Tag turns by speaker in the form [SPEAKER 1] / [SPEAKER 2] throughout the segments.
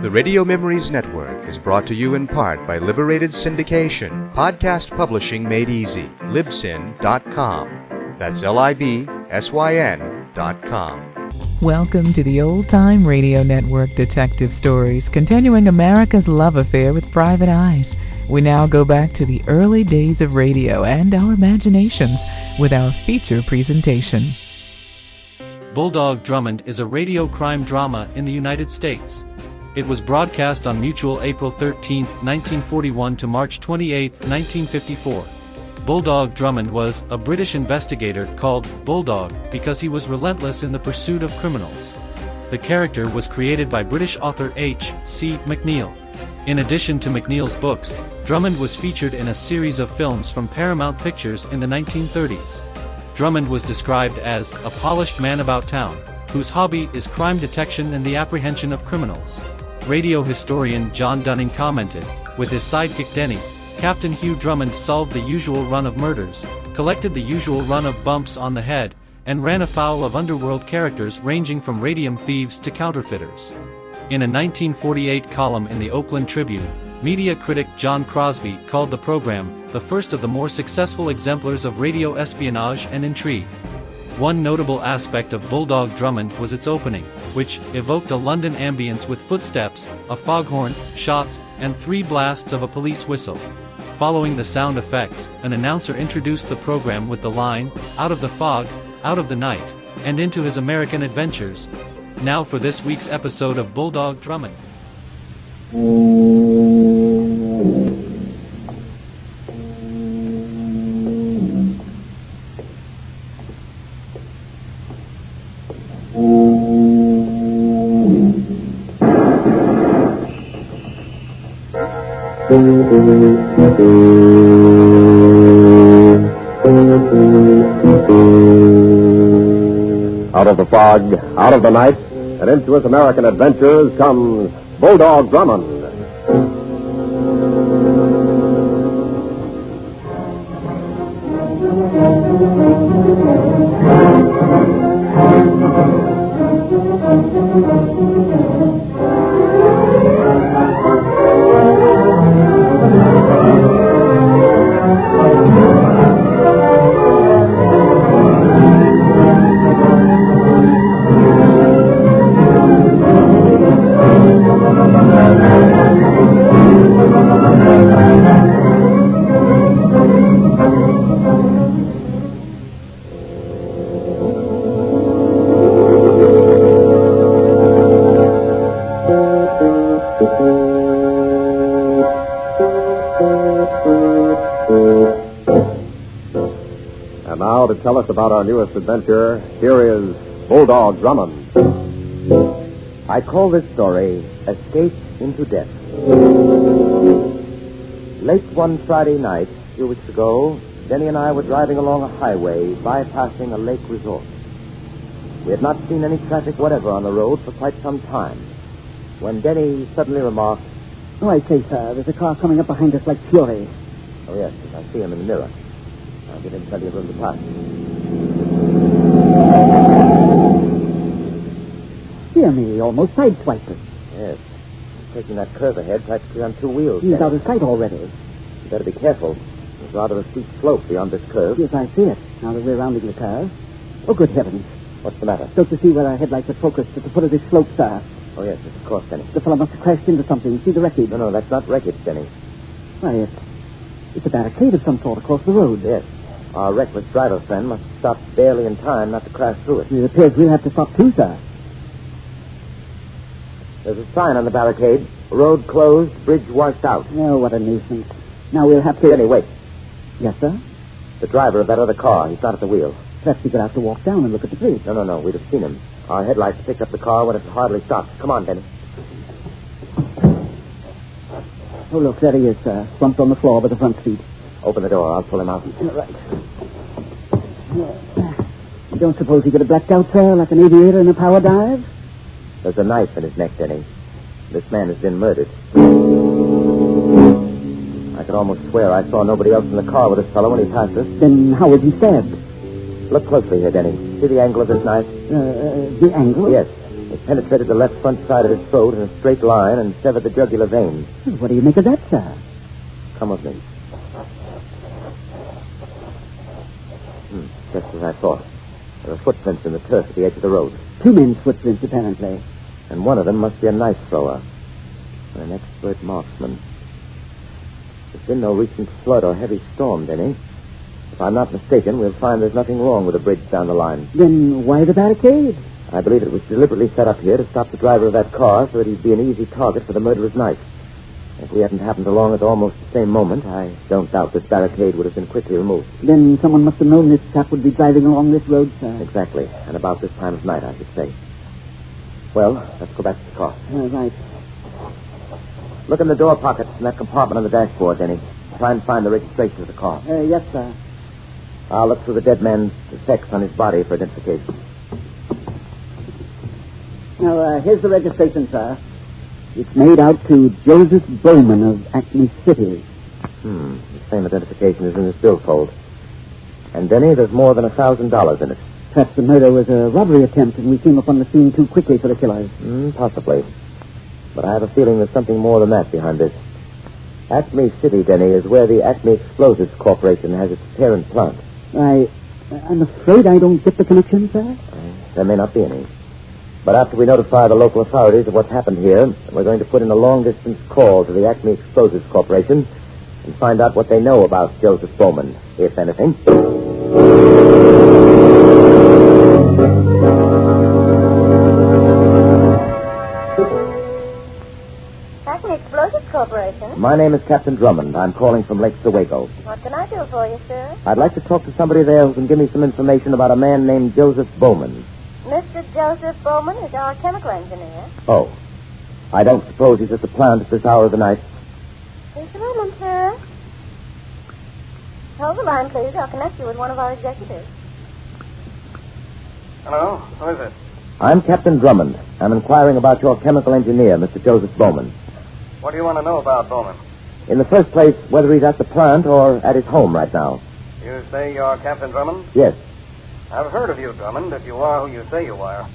[SPEAKER 1] The Radio Memories Network is brought to you in part by Liberated Syndication, podcast publishing made easy, libsyn.com. That's libsyn.com.
[SPEAKER 2] Welcome to the Old Time Radio Network Detective Stories, continuing America's love affair with private eyes. We now go back to the early days of radio and our imaginations with our feature presentation.
[SPEAKER 3] Bulldog Drummond is a radio crime drama in the United States. It was broadcast on Mutual April 13, 1941 to March 28, 1954. Bulldog Drummond was a British investigator called Bulldog because he was relentless in the pursuit of criminals. The character was created by British author H.C. Macneill. In addition to Macneill's books, Drummond was featured in a series of films from Paramount Pictures in the 1930s. Drummond was described as a polished man about town, whose hobby is crime detection and the apprehension of criminals. Radio historian John Dunning commented, with his sidekick Denny, Captain Hugh Drummond solved the usual run of murders, collected the usual run of bumps on the head, and ran afoul of underworld characters ranging from radium thieves to counterfeiters. In a 1948 column in the Oakland Tribune, media critic John Crosby called the program the first of the more successful exemplars of radio espionage and intrigue. One notable aspect of Bulldog Drummond was its opening, which evoked a London ambience with footsteps, a foghorn, shots, and 3 blasts of a police whistle. Following the sound effects, an announcer introduced the program with the line, "Out of the fog, out of the night, and into his American adventures." Now for this week's episode of Bulldog Drummond.
[SPEAKER 4] Out of the fog, out of the night, and into his American adventures comes Bulldog Drummond. And now to tell us about our newest adventure, here is Bulldog Drummond.
[SPEAKER 5] I call this story Escape into Death. Late one Friday night, a few weeks ago, Denny and I were driving along a highway bypassing a lake resort. We had not seen any traffic whatever on the road for quite some time, when Denny suddenly remarked,
[SPEAKER 6] "Oh, I say, sir, there's a car coming up behind us like fury."
[SPEAKER 5] "Oh, yes, I see him in the mirror. I'll give him plenty of room to pass."
[SPEAKER 6] Dear me, he almost sideswiped us.
[SPEAKER 5] Yes, he's taking that curve ahead practically on 2 wheels.
[SPEAKER 6] He's
[SPEAKER 5] Denny.
[SPEAKER 6] out of sight already.
[SPEAKER 5] You better be careful. There's rather a steep slope beyond this curve.
[SPEAKER 6] Yes, I see it, now that we're rounding the curve. Oh, good heavens.
[SPEAKER 5] What's the matter?
[SPEAKER 6] Don't you see where our headlights are focused at the foot of this slope, sir?
[SPEAKER 5] Oh, yes, of course, Denny.
[SPEAKER 6] The fellow must have crashed into something. See the wreckage?
[SPEAKER 5] No, that's not wreckage, Denny.
[SPEAKER 6] Why, it's a barricade of some sort across the road.
[SPEAKER 5] Yes. Our reckless driver friend must have stopped barely in time not to crash through it.
[SPEAKER 6] It appears we'll have to stop too, sir.
[SPEAKER 5] There's a sign on the barricade. Road closed, bridge washed out.
[SPEAKER 6] Oh, what a nuisance. Now we'll have to...
[SPEAKER 5] Denny, wait.
[SPEAKER 6] Yes, sir?
[SPEAKER 5] The driver of that other car. He's not at the wheel.
[SPEAKER 6] Perhaps we could have to walk down and look at the bridge.
[SPEAKER 5] No. We'd have seen him. Our headlights picked up the car when it hardly stopped. Come on, Denny.
[SPEAKER 6] Oh, look, there he is, sir. Slumped on the floor by the front seat.
[SPEAKER 5] Open the door. I'll pull him out.
[SPEAKER 6] Right. You don't suppose he could have blacked out, sir, like an aviator in a power dive?
[SPEAKER 5] There's a knife in his neck, Denny. This man has been murdered. I could almost swear I saw nobody else in the car with this fellow when he passed us.
[SPEAKER 6] Then how was he stabbed?
[SPEAKER 5] Look closely here, Denny. See the angle of this knife?
[SPEAKER 6] The angle?
[SPEAKER 5] Yes. It penetrated the left front side of his throat in a straight line and severed the jugular vein.
[SPEAKER 6] What do you make of that, sir?
[SPEAKER 5] Come with me. Just as I thought. There are footprints in the turf at the edge of the road.
[SPEAKER 6] 2 men's footprints, apparently.
[SPEAKER 5] And one of them must be a knife thrower. An expert marksman. There's been no recent flood or heavy storm, Denny. If I'm not mistaken, we'll find there's nothing wrong with the bridge down the line.
[SPEAKER 6] Then why the barricade?
[SPEAKER 5] I believe it was deliberately set up here to stop the driver of that car so that he'd be an easy target for the murderer's knife. If we hadn't happened along at almost the same moment, I don't doubt this barricade would have been quickly removed.
[SPEAKER 6] Then someone must have known this chap would be driving along this road, sir.
[SPEAKER 5] Exactly. And about this time of night, I should say. Well, let's go back to the car.
[SPEAKER 6] Right.
[SPEAKER 5] Look in the door pockets in that compartment on the dashboard, Denny. Try and find the registration of the car.
[SPEAKER 6] Yes, sir.
[SPEAKER 5] I'll look through the dead man's effects on his body for identification.
[SPEAKER 6] Now, here's the registration, sir. It's made out to Joseph Bowman of Acme City.
[SPEAKER 5] The same identification is in this billfold. And, Denny, there's more than $1,000 in it.
[SPEAKER 6] Perhaps the murder was a robbery attempt and we came upon the scene too quickly for the killers.
[SPEAKER 5] Possibly. But I have a feeling there's something more than that behind this. Acme City, Denny, is where the Acme Explosives Corporation has its parent plant.
[SPEAKER 6] I'm afraid I don't get the connection, sir.
[SPEAKER 5] There may not be any. But after we notify the local authorities of what's happened here, we're going to put in a long-distance call to the Acme Explosives Corporation and find out what they know about Joseph Bowman, if anything.
[SPEAKER 7] Acme Explosives Corporation?
[SPEAKER 5] My name is Captain Drummond. I'm calling from Lake Sewego.
[SPEAKER 7] What can I do for you, sir?
[SPEAKER 5] I'd like to talk to somebody there who can give me some information about a man named Joseph Bowman.
[SPEAKER 7] Mr. Joseph Bowman is our chemical engineer.
[SPEAKER 5] Oh. I don't suppose he's at the plant at this hour of the night.
[SPEAKER 7] Just a moment, sir. Hold the line, please. I'll connect you with one of our executives.
[SPEAKER 8] Hello? Who is it?
[SPEAKER 5] I'm Captain Drummond. I'm inquiring about your chemical engineer, Mr. Joseph Bowman.
[SPEAKER 8] What do you want to know about Bowman?
[SPEAKER 5] In the first place, whether he's at the plant or at his home right now.
[SPEAKER 8] You say you're Captain Drummond?
[SPEAKER 5] Yes.
[SPEAKER 8] I've heard of you, Drummond, if you are who you say you are.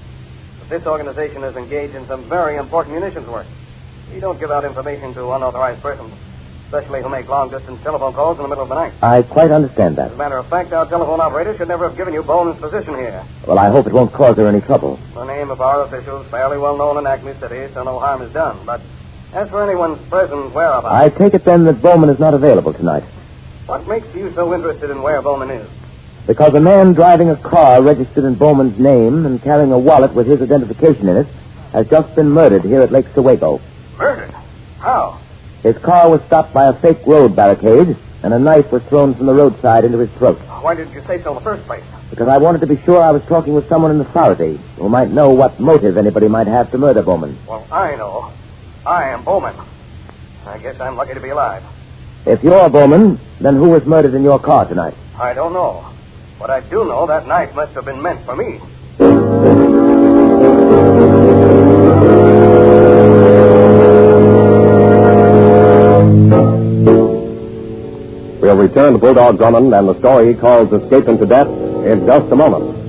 [SPEAKER 8] But this organization is engaged in some very important munitions work. We don't give out information to unauthorized persons, especially who make long-distance telephone calls in the middle of the night.
[SPEAKER 5] I quite understand that.
[SPEAKER 8] As a matter of fact, our telephone operator should never have given you Bowman's position here.
[SPEAKER 5] Well, I hope it won't cause her any trouble.
[SPEAKER 8] The name of our official is fairly well known in Acme City, so no harm is done. But as for anyone's present whereabouts...
[SPEAKER 5] I take it then that Bowman is not available tonight.
[SPEAKER 8] What makes you so interested in where Bowman is?
[SPEAKER 5] Because a man driving a car registered in Bowman's name and carrying a wallet with his identification in it has just been murdered here at Lake Sewego.
[SPEAKER 8] Murdered? How?
[SPEAKER 5] His car was stopped by a fake road barricade, and a knife was thrown from the roadside into his throat.
[SPEAKER 8] Why didn't you say so in the first place?
[SPEAKER 5] Because I wanted to be sure I was talking with someone in authority who might know what motive anybody might have to murder Bowman.
[SPEAKER 8] Well, I know. I am Bowman. I guess I'm lucky to be alive.
[SPEAKER 5] If you're Bowman, then who was murdered in your car tonight?
[SPEAKER 8] I don't know. But I do know that knife must have been meant for me.
[SPEAKER 4] We'll return to Bulldog Drummond and the story he calls Escape into Death in just a moment.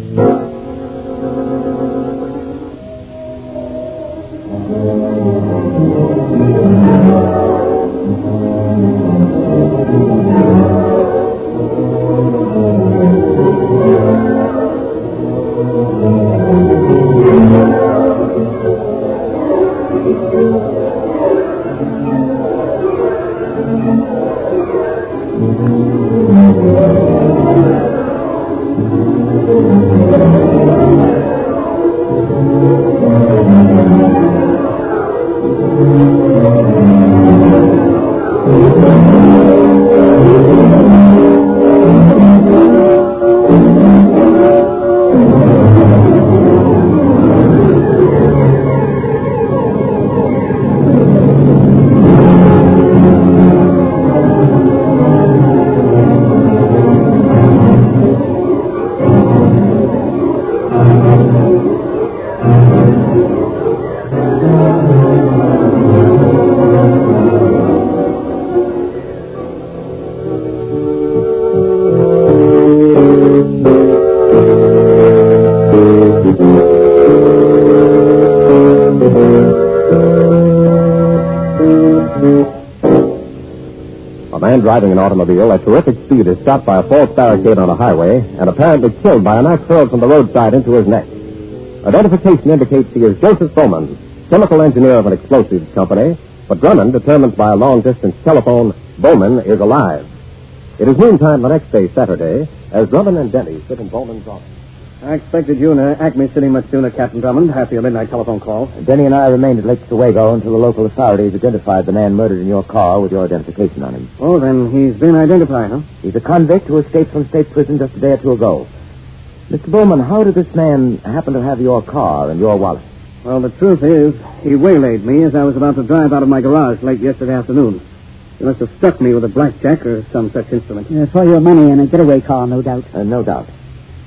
[SPEAKER 4] A man driving an automobile at terrific speed is stopped by a false barricade on a highway and apparently killed by an axe hurled from the roadside into his neck. Identification indicates he is Joseph Bowman, chemical engineer of an explosives company, but Drummond determines by a long-distance telephone Bowman is alive. It is noontime the next day, Saturday, as Drummond and Denny sit in Bowman's office.
[SPEAKER 8] I expected you in Acme City much sooner, Captain Drummond, after your midnight telephone call.
[SPEAKER 5] Denny and I remained at Lake Oswego until the local authorities identified the man murdered in your car with your identification on him.
[SPEAKER 8] Oh, then he's been identified, huh?
[SPEAKER 5] He's a convict who escaped from state prison just a day or two ago. Mr. Bowman, how did this man happen to have your car and your wallet?
[SPEAKER 8] Well, the truth is, he waylaid me as I was about to drive out of my garage late yesterday afternoon. He must have struck me with a blackjack or some such instrument.
[SPEAKER 6] For your money in a getaway car, no doubt.
[SPEAKER 5] No doubt.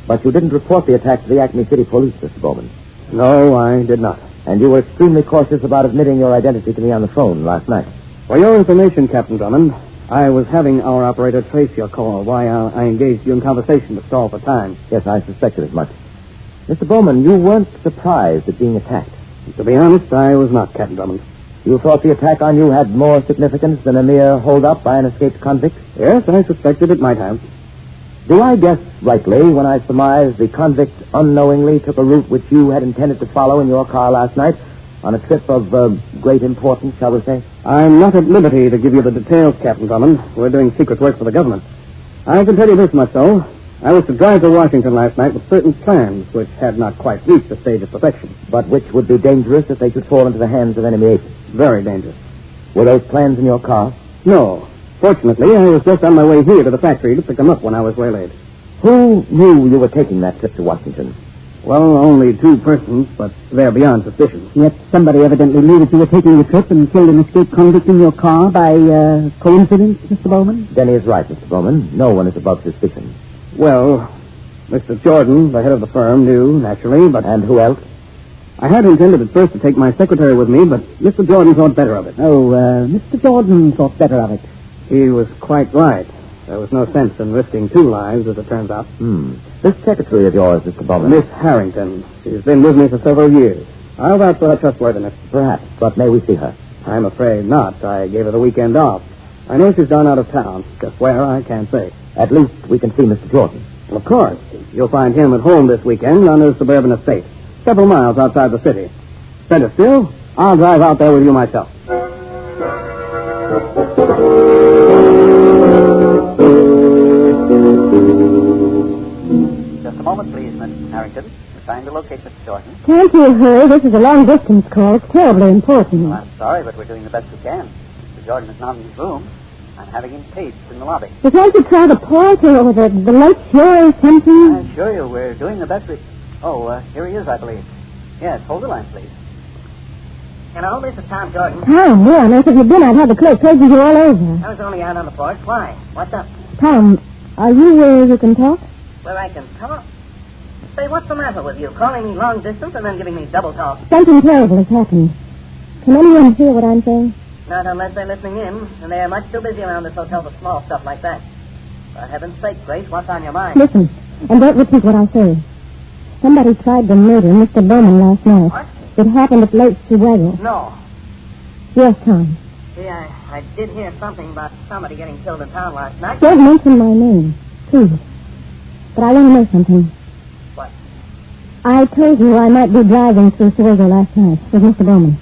[SPEAKER 5] But you didn't report the attack to the Acme City police, Mr. Bowman.
[SPEAKER 8] No, I did not.
[SPEAKER 5] And you were extremely cautious about admitting your identity to me on the phone last night.
[SPEAKER 8] For your information, Captain Drummond, I was having our operator trace your call while I engaged you in conversation to stall for time.
[SPEAKER 5] Yes, I suspected as much. Mr. Bowman, you weren't surprised at being attacked.
[SPEAKER 8] To be honest, I was not, Captain Drummond.
[SPEAKER 5] You thought the attack on you had more significance than a mere hold-up by an escaped convict?
[SPEAKER 8] Yes, I suspected it might have.
[SPEAKER 5] Do I guess rightly when I surmise the convict unknowingly took a route which you had intended to follow in your car last night on a trip of great importance, shall we say?
[SPEAKER 8] I'm not at liberty to give you the details, Captain Drummond. We're doing secret work for the government. I can tell you this much, though. I was to drive to Washington last night with certain plans which had not quite reached the stage of perfection.
[SPEAKER 5] But which would be dangerous if they should fall into the hands of enemy agents.
[SPEAKER 8] Very dangerous.
[SPEAKER 5] Were those plans in your car?
[SPEAKER 8] No. Fortunately, I was just on my way here to the factory to pick them up when I was waylaid.
[SPEAKER 5] Who knew you were taking that trip to Washington?
[SPEAKER 8] Well, only 2 persons, but they're beyond suspicion.
[SPEAKER 6] Yet somebody evidently knew that you were taking the trip and killed an escaped convict in your car by coincidence, Mr. Bowman?
[SPEAKER 5] Denny is right, Mr. Bowman. No one is above suspicion.
[SPEAKER 8] Well, Mr. Jordan, the head of the firm, knew, naturally, but...
[SPEAKER 5] And who else?
[SPEAKER 8] I had intended at first to take my secretary with me, but Mr. Jordan thought better of it.
[SPEAKER 6] Oh, Mr. Jordan thought better of it.
[SPEAKER 8] He was quite right. There was no sense in risking 2 lives, as it turns out.
[SPEAKER 5] This secretary of yours, Mr. Bowman.
[SPEAKER 8] Miss Harrington. She's been with me for several years. I'll vouch for her trustworthiness.
[SPEAKER 5] Perhaps, but may we see her?
[SPEAKER 8] I'm afraid not. I gave her the weekend off. I know she's gone out of town. Just where, I can't say.
[SPEAKER 5] At least we can see Mr. Jordan.
[SPEAKER 8] Of course. You'll find him at home this weekend on his suburban estate, several miles outside the city. Better still, I'll drive out there with you myself.
[SPEAKER 9] Just a moment, please, Miss Harrington. We're trying to locate Mr. Jordan.
[SPEAKER 7] Can't you hurry? This is a long-distance call. It's terribly important.
[SPEAKER 9] Well, I'm sorry, but we're doing the best we can. Mr. Jordan is not in his room. I'm having him paged in the lobby.
[SPEAKER 7] But can't you try the port or the lake shore or something?
[SPEAKER 9] I assure you, we're doing the best we... Oh, here he is, I believe. Yes, hold the line, please.
[SPEAKER 10] Hello, this is Tom Jordan.
[SPEAKER 7] Tom, where on earth have you been? I've had the clerk paging you all over.
[SPEAKER 10] I was only out on the porch. Why? What's up?
[SPEAKER 7] Tom, are you where you can talk?
[SPEAKER 10] Where I can talk? Say, what's the matter with you? Calling me long distance and then giving me double talk.
[SPEAKER 7] Something terrible has happened. Can anyone hear what I'm saying?
[SPEAKER 10] Not unless they're listening in, and they are much too busy around this hotel for small stuff like that. For heaven's sake, Grace, what's on your mind?
[SPEAKER 7] Listen, and don't repeat what I say. Somebody tried to murder Mr. Bowman last night.
[SPEAKER 10] What?
[SPEAKER 7] It happened at Lake Oswego.
[SPEAKER 10] No.
[SPEAKER 7] Yes, Tom.
[SPEAKER 10] See, I did hear something about somebody getting killed in town last night.
[SPEAKER 7] Don't mention my name, please. But I want to know something.
[SPEAKER 10] What?
[SPEAKER 7] I told you I might be driving through Oswego last night with Mr. Bowman.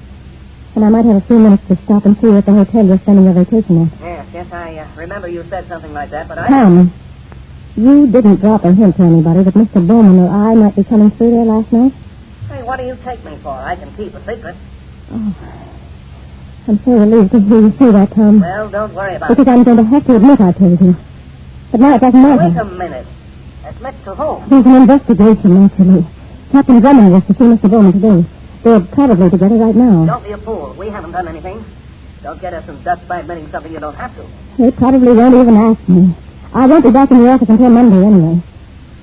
[SPEAKER 7] And I might have a few minutes to stop and see you at the hotel you're spending your vacation at.
[SPEAKER 10] Yes, I remember you said something like that, but I...
[SPEAKER 7] Tom, you didn't drop a hint to anybody that Mr. Bowman or I might be coming through there last night?
[SPEAKER 10] Hey, what do you take me for? I can keep a secret.
[SPEAKER 7] Oh, I'm so relieved to hear you say that, Tom.
[SPEAKER 10] Well, don't worry about
[SPEAKER 7] because
[SPEAKER 10] it.
[SPEAKER 7] I'm going to have to admit I told you. But now it doesn't matter.
[SPEAKER 10] Wait a minute. Admit to whom?
[SPEAKER 7] There's an investigation, actually. Captain Drummond was to see Mr. Bowman today. They're probably together right now.
[SPEAKER 10] Don't be a fool. We haven't done anything. Don't get us in dust by admitting something you don't have to.
[SPEAKER 7] They probably won't even ask me. I won't be back in the office until Monday anyway.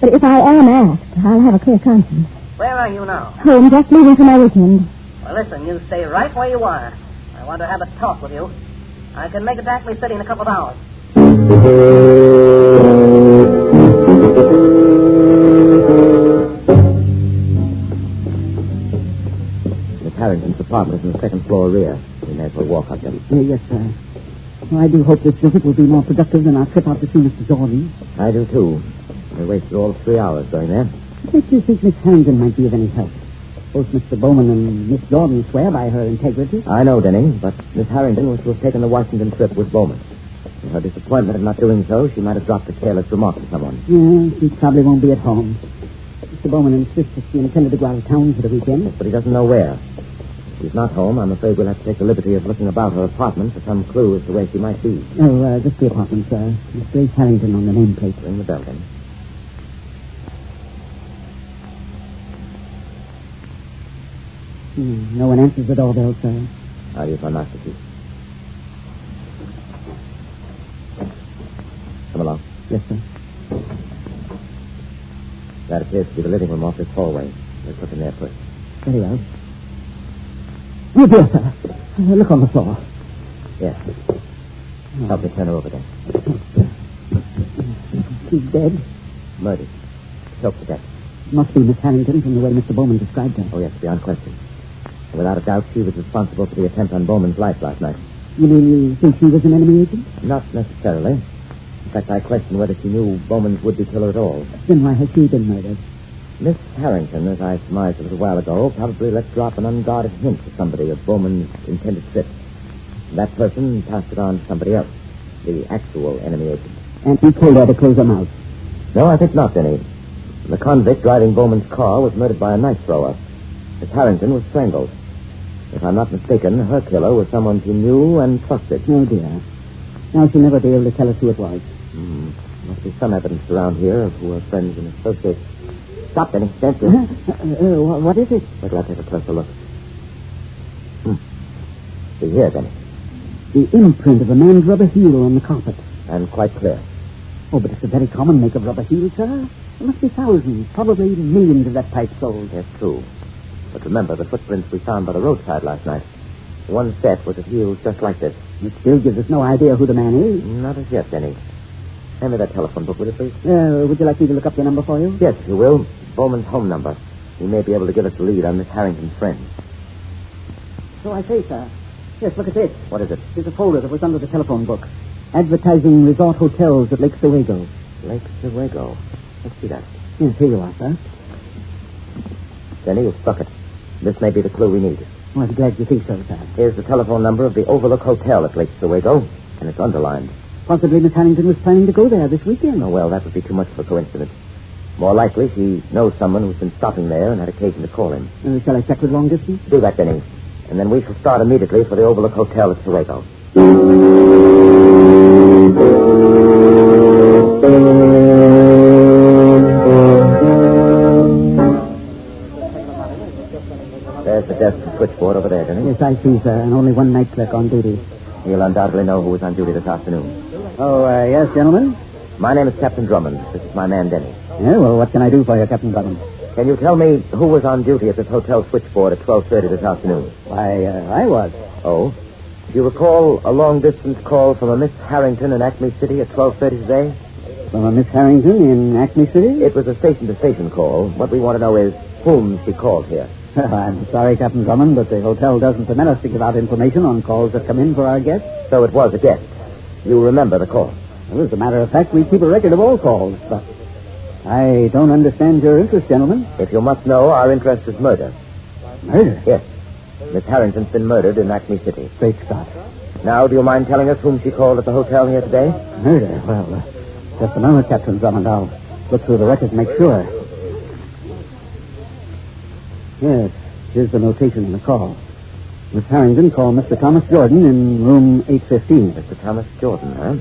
[SPEAKER 7] But if I am asked, I'll have a clear conscience.
[SPEAKER 10] Where are you now?
[SPEAKER 7] Home, just leaving for my weekend.
[SPEAKER 10] Well, listen, you stay right where you are. I want to have a talk with you. I can make it to Acme City in a couple of hours.
[SPEAKER 5] Miss Harrington's apartment is in the second floor rear. We May as well walk up then.
[SPEAKER 6] Yes, sir. Well, I do hope this visit will be more productive than our trip out to see Mr. Jordan.
[SPEAKER 5] I do, too. We wasted all 3 hours going there.
[SPEAKER 6] What makes you think Miss Harrington might be of any help? Both Mr. Bowman and Miss Jordan swear by her integrity.
[SPEAKER 5] I know, Denny, but Miss Harrington was to have taken the Washington trip with Bowman. In her disappointment at not doing so, she might have dropped a careless remark to someone.
[SPEAKER 6] Yeah, she probably won't be at home. Mr. Bowman insists that she intended to go out of town for the weekend.
[SPEAKER 5] But he doesn't know where. If she's not home, I'm afraid we'll have to take the liberty of looking about her apartment for some clue as to where she might be.
[SPEAKER 6] Oh, just the apartment, sir. Miss Grace Harrington on the nameplate.
[SPEAKER 5] Ring the bell, then.
[SPEAKER 6] No one answers the doorbell, sir.
[SPEAKER 5] I'll use my master key. Come along.
[SPEAKER 6] Yes, sir.
[SPEAKER 5] That appears to be the living room off this hallway. Let's look in there first.
[SPEAKER 6] Very well. Oh, dear, sir. Look on the floor.
[SPEAKER 5] Yes. Help me turn her over then.
[SPEAKER 6] She's dead.
[SPEAKER 5] Murdered. Choked to death.
[SPEAKER 6] Must be Miss Harrington from the way Mr. Bowman described her.
[SPEAKER 5] Oh, yes, beyond question. And without a doubt, she was responsible for the attempt on Bowman's life last night.
[SPEAKER 6] You mean you think she was an enemy agent?
[SPEAKER 5] Not necessarily. In fact, I question whether she knew Bowman's would-be killer at all.
[SPEAKER 6] Then why has she been murdered?
[SPEAKER 5] Miss Harrington, as I surmised a little while ago, probably let drop an unguarded hint to somebody of Bowman's intended trip. That person passed it on to somebody else, the actual enemy agent.
[SPEAKER 6] And he told her to close her mouth.
[SPEAKER 5] No, I think not, Denny. The convict driving Bowman's car was murdered by a knife thrower. Miss Harrington was strangled. If I'm not mistaken, her killer was someone she knew and trusted.
[SPEAKER 6] Oh, dear. Now she'll never be able to tell us who it was.
[SPEAKER 5] Must be some evidence around here of who her friends and associates. Stop, Denny. Stand still.
[SPEAKER 6] What is it?
[SPEAKER 5] Wait till I take a closer look. See here, Denny.
[SPEAKER 6] The imprint of a man's rubber heel on the carpet.
[SPEAKER 5] And quite clear.
[SPEAKER 6] Oh, but it's a very common make of rubber heel, sir. There must be thousands, probably millions of that type sold.
[SPEAKER 5] Yes, true. But remember the footprints we found by the roadside last night. One set was of heels just like this.
[SPEAKER 6] It still gives us no idea who the man is.
[SPEAKER 5] Not as yet, Denny. Hand me that telephone book, will you, please?
[SPEAKER 6] Would you like me to look up the number for you?
[SPEAKER 5] Yes, if you will. Bowman's home number. He may be able to give us a lead on Miss Harrington's friends.
[SPEAKER 6] So I say, sir. Yes, look at this.
[SPEAKER 5] What is it?
[SPEAKER 6] There's a folder that was under the telephone book. Advertising resort hotels at Lake Sewego.
[SPEAKER 5] Lake Sewego. Let's see that.
[SPEAKER 6] Yes, here you are, sir.
[SPEAKER 5] Denny, you've struck it. This may be the clue we need.
[SPEAKER 6] Well, I'm glad you think so, sir.
[SPEAKER 5] Here's the telephone number of the Overlook Hotel at Lake Sewego, and it's underlined.
[SPEAKER 6] Possibly Miss Harrington was planning to go there this weekend.
[SPEAKER 5] Oh, well, that would be too much of a coincidence. More likely, she knows someone who's been stopping there and had occasion to call him.
[SPEAKER 6] Shall I check with long distance?
[SPEAKER 5] Do that, Denny. And then we shall start immediately for the Overlook Hotel at Sewego. There's the desk and switchboard over there, Denny.
[SPEAKER 6] Yes, I see, sir. And only one night clerk on duty.
[SPEAKER 5] He'll undoubtedly know who was on duty this afternoon.
[SPEAKER 6] Oh, yes, gentlemen?
[SPEAKER 5] My name is Captain Drummond. This is my man, Denny.
[SPEAKER 6] Yeah, well, what can I do for you, Captain Drummond?
[SPEAKER 5] Can you tell me who was on duty at this hotel switchboard at 12:30 this afternoon?
[SPEAKER 6] Why, I was.
[SPEAKER 5] Oh? Do you recall a long-distance call from a Miss Harrington in Acme City at 12:30 today?
[SPEAKER 6] From a Miss Harrington in Acme City?
[SPEAKER 5] It was a station-to-station call. What we want to know is whom she called here.
[SPEAKER 6] I'm sorry, Captain Drummond, but the hotel doesn't permit us to give out information on calls that come in for our guests.
[SPEAKER 5] So it was a guest. You remember the call?
[SPEAKER 6] Well, as a matter of fact, we keep a record of all calls, but I don't understand your interest, gentlemen.
[SPEAKER 5] If you must know, our interest is murder.
[SPEAKER 6] Murder?
[SPEAKER 5] Yes. Miss Harrington's been murdered in Acme City.
[SPEAKER 6] Great Scott.
[SPEAKER 5] Now, do you mind telling us whom she called at the hotel here today?
[SPEAKER 6] Murder? Well, just a moment, Captain Drummond. I'll look through the record and make sure. Yes, here's the notation in the call. Miss Harrington called Mr. Thomas Jordan in room 815.
[SPEAKER 5] Mr. Thomas Jordan, huh?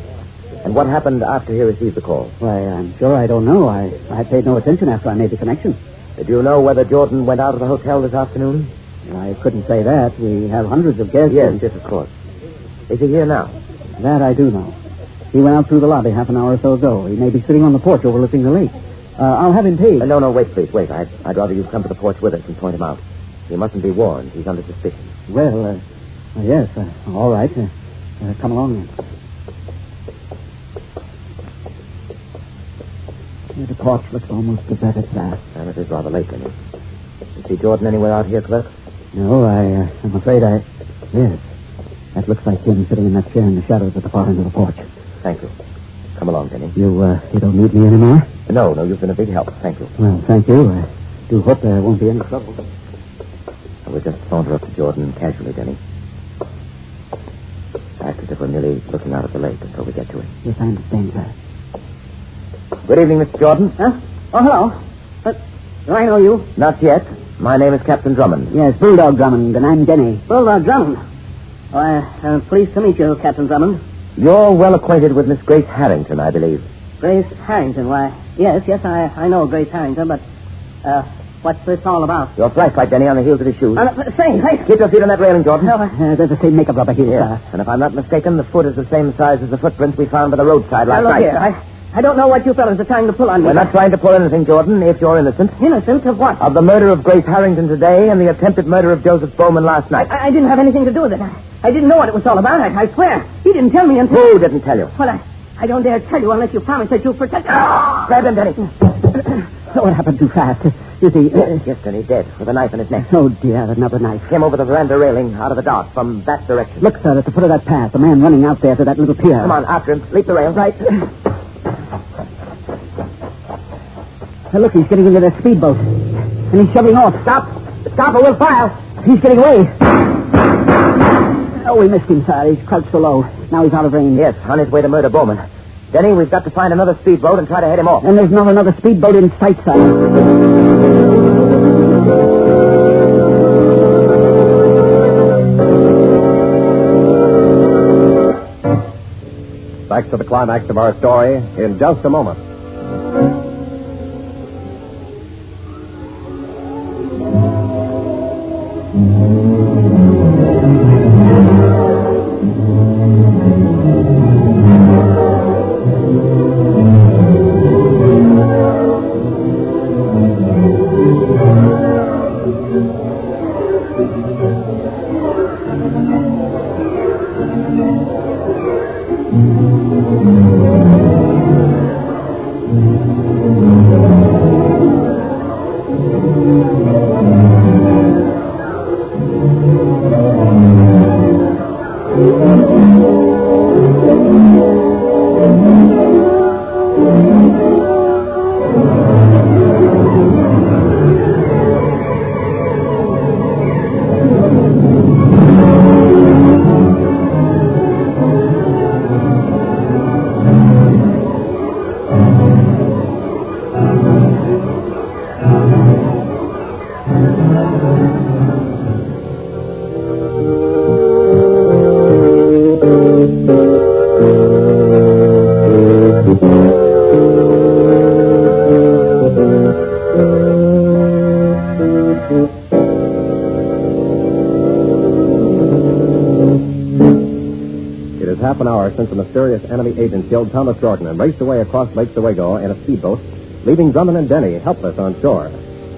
[SPEAKER 5] And what happened after he received the call?
[SPEAKER 6] Why, I'm sure I don't know. I paid no attention after I made the connection.
[SPEAKER 5] Do you know whether Jordan went out of the hotel this afternoon?
[SPEAKER 6] I couldn't say that. We have hundreds of guests.
[SPEAKER 5] Yes, of course. Is he here now?
[SPEAKER 6] That I do know. He went out through the lobby half an hour or so ago. He may be sitting on the porch overlooking the lake. I'll have him paid.
[SPEAKER 5] No, wait, please, wait. I'd rather you come to the porch with us and point him out. He mustn't be warned. He's under suspicion.
[SPEAKER 6] Well, yes, all right. Come along then. The porch looks almost deserted, sir.
[SPEAKER 5] And it is rather late, isn't it? You see Jordan anywhere out here, clerk?
[SPEAKER 6] No, I'm afraid Yes. That looks like him sitting in that chair in the shadows at the far end of the porch.
[SPEAKER 5] Thank you. Come along, Denny.
[SPEAKER 6] You don't need me anymore?
[SPEAKER 5] No, you've been a big help. Thank you.
[SPEAKER 6] Well, thank you. I do hope there won't be any trouble.
[SPEAKER 5] We'll just saunter up to Jordan casually, Denny. Act as if we're merely looking out at the lake until we get to it.
[SPEAKER 6] Yes, I understand, sir.
[SPEAKER 5] Good evening, Mr. Jordan.
[SPEAKER 10] Huh? Oh, hello. Do I know you?
[SPEAKER 5] Not yet. My name is Captain Drummond.
[SPEAKER 6] Yes, Bulldog Drummond, and I'm Denny.
[SPEAKER 10] Bulldog Drummond. Oh, I'm pleased to meet you, Captain Drummond.
[SPEAKER 5] You're well acquainted with Miss Grace Harrington, I believe.
[SPEAKER 10] Grace Harrington, why, yes, I know Grace Harrington, but, what's this all about?
[SPEAKER 5] Your flashlight, Denny, on the heels of his shoes.
[SPEAKER 10] Say,
[SPEAKER 5] Keep your feet on that railing, Jordan.
[SPEAKER 6] There's the same makeup rubber here,
[SPEAKER 5] Yes, and if I'm not mistaken, the foot is the same size as the footprints we found by the roadside last
[SPEAKER 10] look
[SPEAKER 5] night.
[SPEAKER 10] here, I don't know what you fellas are trying to pull on me.
[SPEAKER 5] We're not trying to pull anything, Jordan, if you're innocent.
[SPEAKER 10] Innocent of what?
[SPEAKER 5] Of the murder of Grace Harrington today and the attempted murder of Joseph Bowman last night.
[SPEAKER 10] I didn't have anything to do with it. I didn't know what it was all about. I swear. He didn't tell me until...
[SPEAKER 5] Who didn't tell you?
[SPEAKER 10] Well, I don't dare tell you unless you promise that you'll protect...
[SPEAKER 5] Grab him, Denny.
[SPEAKER 6] What happened too fast? You see...
[SPEAKER 5] Yes, Denny, dead, with a knife in his neck.
[SPEAKER 6] Oh, dear, another knife.
[SPEAKER 5] Came over the veranda railing, out of the dark, from that direction.
[SPEAKER 6] Look, sir, at the foot of that path, the man running out there to that little pier.
[SPEAKER 5] Come on, after him. Leap the rail.
[SPEAKER 6] Right. Look, he's getting into that speedboat. And he's shoving off.
[SPEAKER 5] Stop or we'll fire.
[SPEAKER 6] He's getting away. Oh, we missed him, sir. He's crouched so low. Now he's out of range.
[SPEAKER 5] Yes, on his way to murder Bowman. Denny, we've got to find another speedboat and try to head him off.
[SPEAKER 6] And there's not another speedboat in sight, sir.
[SPEAKER 4] Back to the climax of our story in just a moment. Half an hour since a mysterious enemy agent killed Thomas Jordan and raced away across Lake Oswego in a speedboat, leaving Drummond and Denny helpless on shore.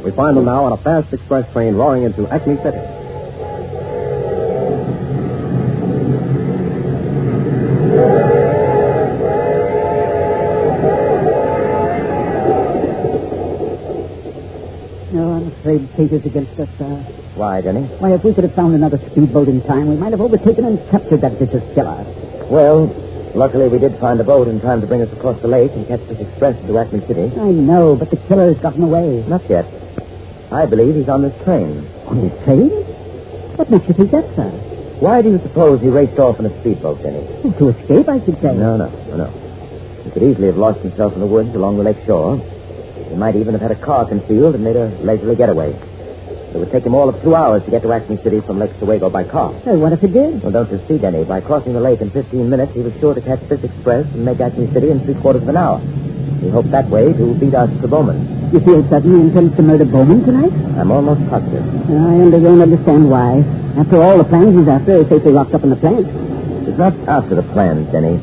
[SPEAKER 4] We find them now on a fast express train roaring into Acme City.
[SPEAKER 6] No, I'm afraid fate is against us, sir.
[SPEAKER 5] Why, Denny?
[SPEAKER 6] Why, if we could have found another speedboat in time, we might have overtaken and captured that vicious killer.
[SPEAKER 5] Well, luckily we did find a boat in time to bring us across the lake and catch this express to Acme City.
[SPEAKER 6] I know, but the killer has gotten away.
[SPEAKER 5] Not yet. I believe he's on this train.
[SPEAKER 6] On his train? What makes you think that, sir?
[SPEAKER 5] Why do you suppose he raced off in a speedboat, Denny?
[SPEAKER 6] Oh, to escape, I should say.
[SPEAKER 5] No. He could easily have lost himself in the woods along the lake shore. He might even have had a car concealed and made a leisurely getaway. It would take him all of 2 hours to get to Acme City from Lake Oswego by car.
[SPEAKER 6] Well, what if he did?
[SPEAKER 5] Well, don't you see, Denny? By crossing the lake in 15 minutes, he was sure to catch this express and make Acme City in 3/4 of an hour. He hoped that way to beat us to Bowman.
[SPEAKER 6] You feel suddenly he intends to murder Bowman tonight?
[SPEAKER 5] I'm almost positive.
[SPEAKER 6] I don't understand why. After all, the plans he's after are safely locked up in the plant.
[SPEAKER 5] It's not after the plans, Denny.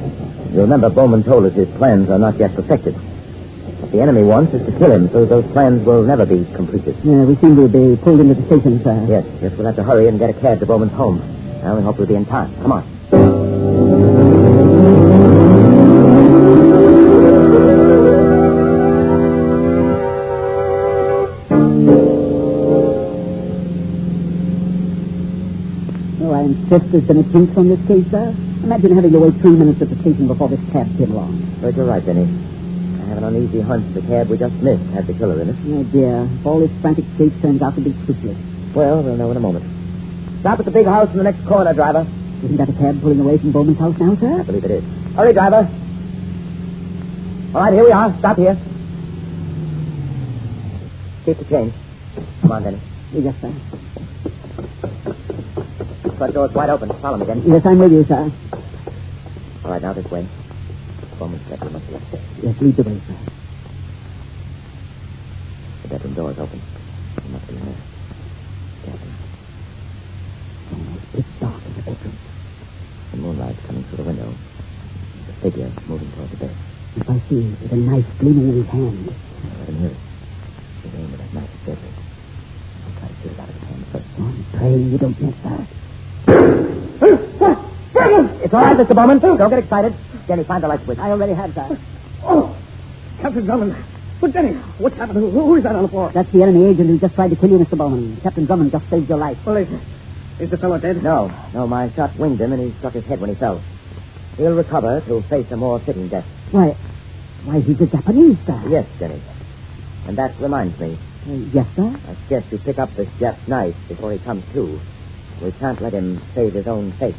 [SPEAKER 5] You remember Bowman told us his plans are not yet perfected. What the enemy wants is to kill him, so those plans will never be completed.
[SPEAKER 6] Yeah, we seem to be pulled into the station, sir.
[SPEAKER 5] Yes, we'll have to hurry and get a cab to Bowman's home. I only hope we'll be in time. Come on.
[SPEAKER 6] Oh, I'm insist there's been a jinx on this case, sir? Imagine having to wait 3 minutes at the station before this cab came along.
[SPEAKER 5] But you're right, Denny. I have an uneasy hunch the cab we just missed had the killer in it.
[SPEAKER 6] Oh, dear. If all this frantic chase turns out to be toothless.
[SPEAKER 5] Well, we'll know in a moment. Stop at the big house in the next corner, driver.
[SPEAKER 6] Isn't that a cab pulling away from Bowman's house now, sir?
[SPEAKER 5] I believe it is. Hurry, driver. All right, here we are. Stop here. Keep the change. Come on, Denny.
[SPEAKER 6] Yes, sir.
[SPEAKER 5] Front door's wide open. Follow me, Denny.
[SPEAKER 6] Yes, I'm with you, sir.
[SPEAKER 5] All right, now this way. Bowman's bedroom must be upstairs.
[SPEAKER 6] Yes, lead the way, sir.
[SPEAKER 5] The bedroom door is open. He must be in there. Careful.
[SPEAKER 6] It's dark in the bedroom.
[SPEAKER 5] The moonlight's coming through the window. The figure moving toward the bed.
[SPEAKER 6] If I see, with a knife gleaming in his hand.
[SPEAKER 5] Let him hear it. His aim with that knife is deadly. I'll try to shoot it out of his hand first.
[SPEAKER 6] Oh, pray you don't miss, sir.
[SPEAKER 5] It's all right, Mr. Bowman. Don't get excited. Denny, find the light switch.
[SPEAKER 6] I already have, sir.
[SPEAKER 11] Oh, Captain Drummond. But, Denny, what's happened? Who is that on the floor?
[SPEAKER 6] That's the enemy agent who just tried to kill you, Mr. Bowman. Captain Drummond just saved your life.
[SPEAKER 11] Well, is the fellow dead?
[SPEAKER 5] No, my shot winged him and he struck his head when he fell. He'll recover to face a more fitting death.
[SPEAKER 6] Why, he's a Japanese, sir.
[SPEAKER 5] Yes, Denny. And that reminds me.
[SPEAKER 6] Yes, sir?
[SPEAKER 5] I suggest you pick up this Jap's knife before he comes to. We can't let him save his own fate.